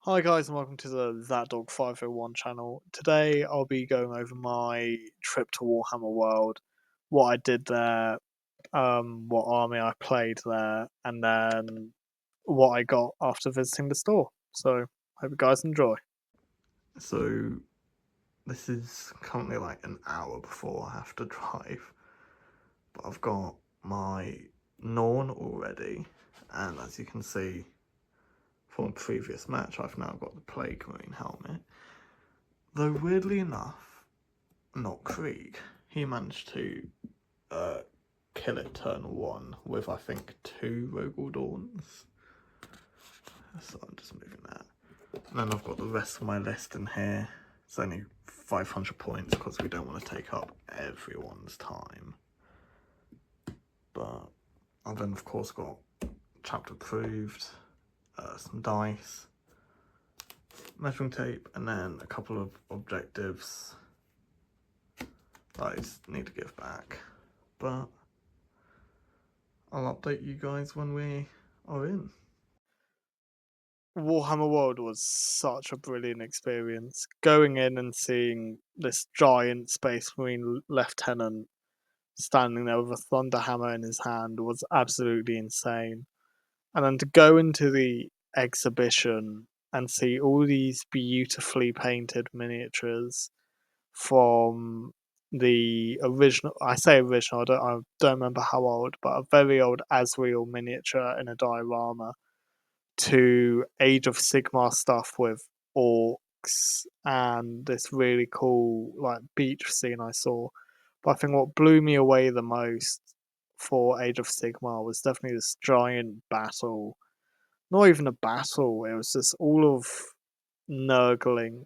Hi guys and welcome to the That Dog 501 channel. Today I'll be going over my trip to Warhammer World, what I did there, what army I played there, and then what I got after visiting the store. So hope you guys enjoy. So this is currently like an hour before I have to drive, but I've got my Norn already, and as you can see from a previous match, I've now got the Plague Marine helmet. Though weirdly enough, not Krieg. He managed to uh, kill it turn one with I think two Rogel Dawns. So I'm just moving that. And then I've got the rest of my list in here. It's only 500 points because we don't want to take up everyone's time. But I've then of course got chapter approved, some dice, measuring tape, and then a couple of objectives that I just need to give back. But I'll update you guys when we are in. Warhammer World was such a brilliant experience. Going in and seeing this giant Space Marine lieutenant standing there with a thunder hammer in his hand was absolutely insane. And then to go into the exhibition and see all these beautifully painted miniatures from the original, I say original, I don't remember how old, but a very old Asriel miniature in a diorama, to Age of Sigmar stuff with orcs and this really cool like beach scene I saw. But I think what blew me away the most for Age of Sigmar was definitely this giant battle. Not even a battle, it was just all of Nurgle's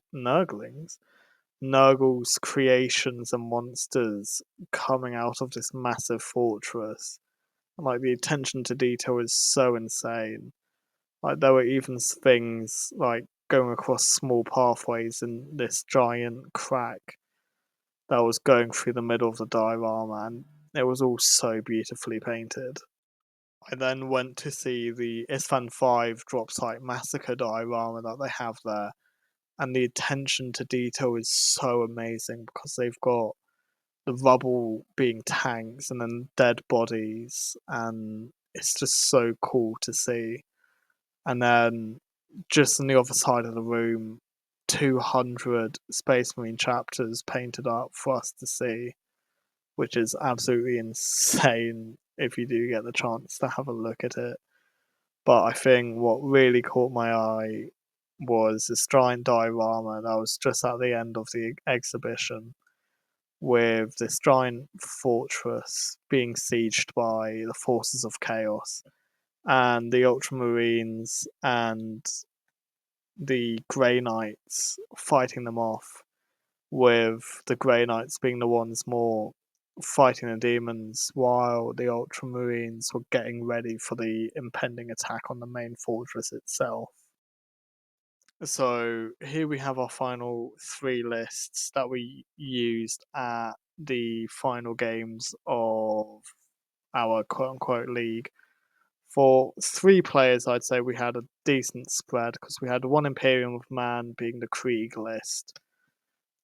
creations and monsters coming out of this massive fortress. And, like, the attention to detail is so insane. Like, there were even things like going across small pathways in this giant crack that was going through the middle of the diorama, and it was all so beautifully painted. I then went to see the Isfan 5 drop site massacre diorama that they have there, and the attention to detail is so amazing because they've got the rubble being tanks and then dead bodies, and it's just so cool to see. And then just on the other side of the room, 200 Space Marine chapters painted up for us to see, which is absolutely insane if you do get the chance to have a look at it. But I think what really caught my eye was this giant diorama that was just at the end of the exhibition, with this giant fortress being sieged by the forces of chaos, and the Ultramarines and the Grey Knights fighting them off, with the Grey Knights being the ones more fighting the demons, while the Ultramarines were getting ready for the impending attack on the main fortress itself. So here we have our final three lists that we used at the final games of our quote unquote league. For three players, I'd say we had a decent spread because we had one Imperium of Man being the Krieg list,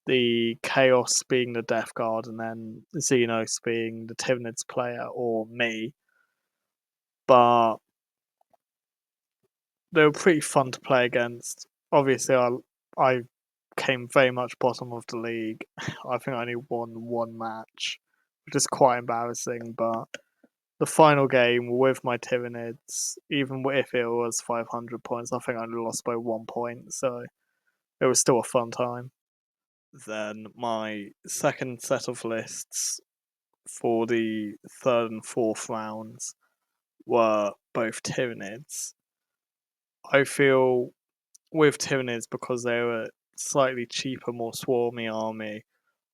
the Chaos being the Death Guard, and then Xenos being the Tyranids player or me. But they were pretty fun to play against. Obviously, I came very much bottom of the league. I think I only won one match, which is quite embarrassing. But the final game with my Tyranids, even if it was 500 points, I think I only lost by 1 point. So it was still a fun time. Then my second set of lists for the third and fourth rounds were both Tyranids. I feel with Tyranids, because they were slightly cheaper, more swarmy army,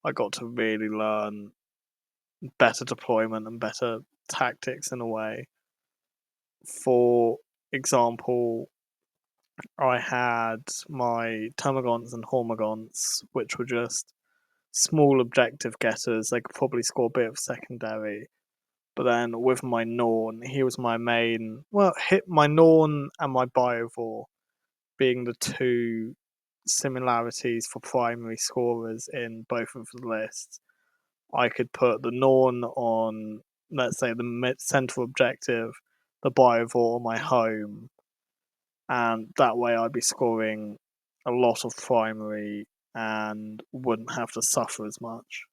I got to really learn better deployment and better tactics in a way. For example, I had my Termagants and Hormagaunts, which were just small objective getters. They could probably score a bit of secondary. But then with my Norn, he was my main. Well, hit my Norn and my Biovore. being the two similarities for primary scorers in both of the lists, I could put the Norn on, let's say, the central objective, the Biovore on my home, and that way I'd be scoring a lot of primary and wouldn't have to suffer as much.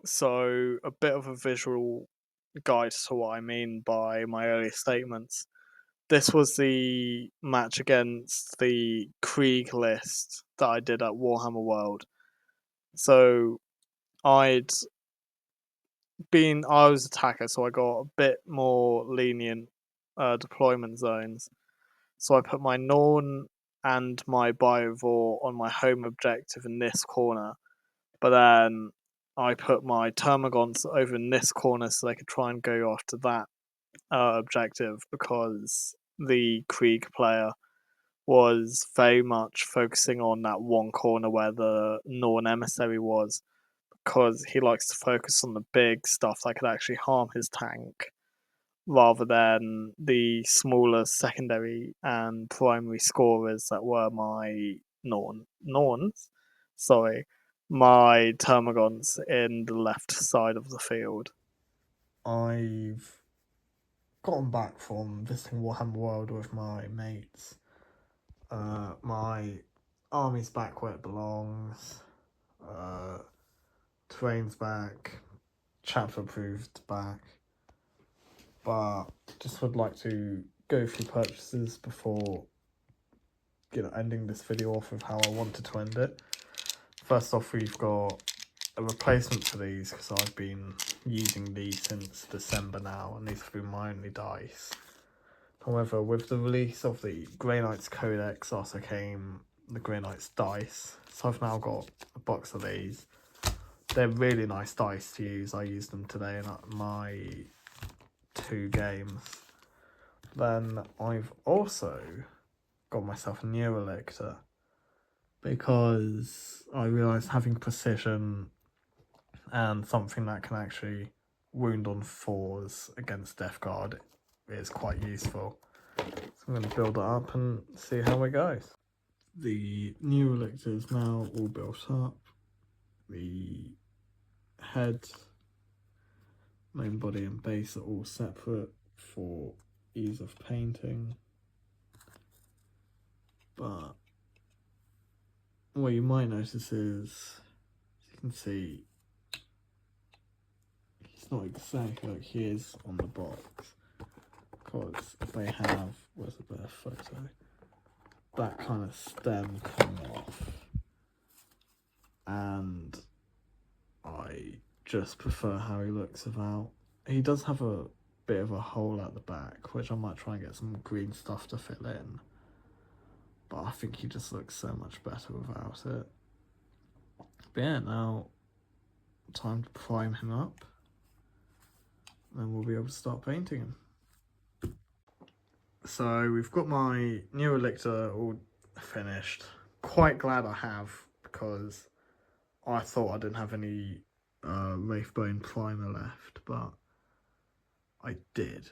So, a bit of a visual guide to what I mean by my earlier statements. This was the match against the Krieg list that I did at Warhammer World. So, I'd I was attacker, so I got a bit more lenient deployment zones. So I put my Norn and my Biovore on my home objective in this corner, but then I put my Termagants over in this corner so they could try and go after that objective because the Krieg player was very much focusing on that one corner where the Norn emissary was, because he likes to focus on the big stuff that could actually harm his tank rather than the smaller secondary and primary scorers that were my Norns, sorry, my Termagants in the left side of the field. I've gotten back from visiting Warhammer World with my mates. My army's back where it belongs. Terrain's back. Chapter approved back. But just would like to go through purchases before ending this video off with how I wanted to end it. First off, we've got a replacement for these because I've been using these since December now, and these have been my only dice. However, with the release of the Grey Knights Codex, also came the Grey Knights dice. So I've now got a box of these. They're really nice dice to use. I used them today in my 2 games. Then I've also got myself a new Elector because I realised having precision and something that can actually wound on 4s against Death Guard is quite useful. So I'm going to build it up and see how it goes. The new Elector is now all built up. The head, main body and base are all separate for ease of painting. But what you might notice is, as you can see, it's not exactly like he is on the box, because they have, where's a better photo, that kind of stem coming off, and I just prefer how he looks without. He does have a bit of a hole at the back, which I might try and get some green stuff to fill in, but I think he just looks so much better without it. But yeah, now time to prime him up, and we'll be able to start painting him. So we've got my new Elector all finished. Quite glad I have, because I thought I didn't have any Wraithbone primer left, but I did.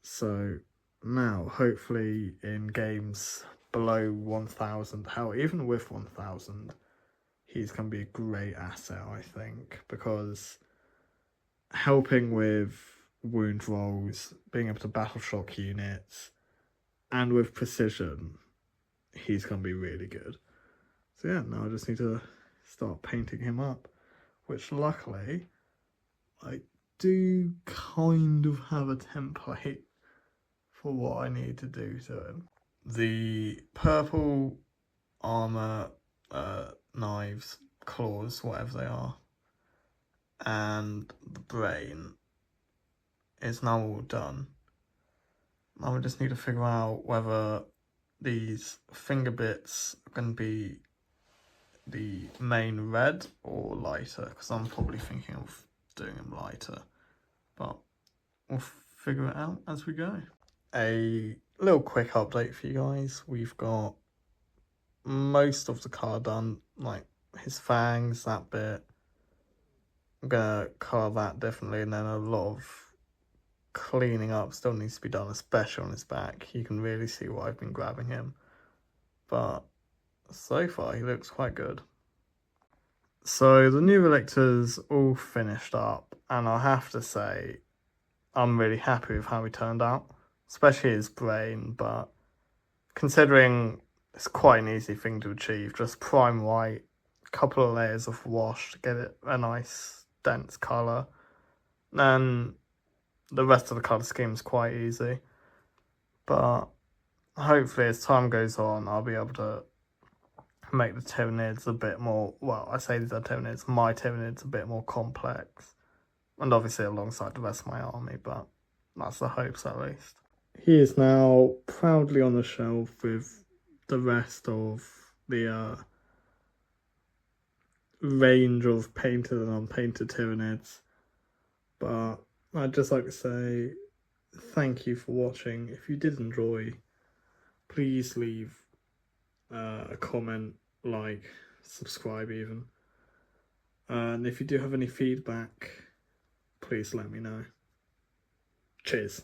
So now, hopefully in games below 1000, hell, even with 1000, he's going to be a great asset, I think, because helping with wound rolls, being able to battle shock units, and with precision, he's going to be really good. So yeah, now I just need to start painting him up, which luckily I do kind of have a template for what I need to do to him. The purple armor, knives, claws, whatever they are, and the brain is now all done. Now we just need to figure out whether these finger bits are going to be the main red or lighter, because I'm probably thinking of doing them lighter, but we'll figure it out as we go. A little quick update for you guys. We've got most of the car done, like his fangs, that bit. I'm gonna colour that differently, and then a lot of cleaning up still needs to be done, especially on his back. You can really see why I've been grabbing him. but so far he looks quite good. So the new Relictor's all finished up, and I have to say I'm really happy with how he turned out, especially his brain, but considering it's quite an easy thing to achieve, just prime white, a couple of layers of wash to get it a nice dense colour, and the rest of the colour scheme is quite easy. But hopefully as time goes on I'll be able to make the Tyranids a bit more, well, I say these are Tyranids, my Tyranids a bit more complex, and obviously alongside the rest of my army, but that's the hopes at least. He is now proudly on the shelf with the rest of the range of painted and unpainted Tyranids, but I'd just like to say thank you for watching. If you did enjoy, please leave a comment, like, subscribe even. And if you do have any feedback, please let me know. Cheers.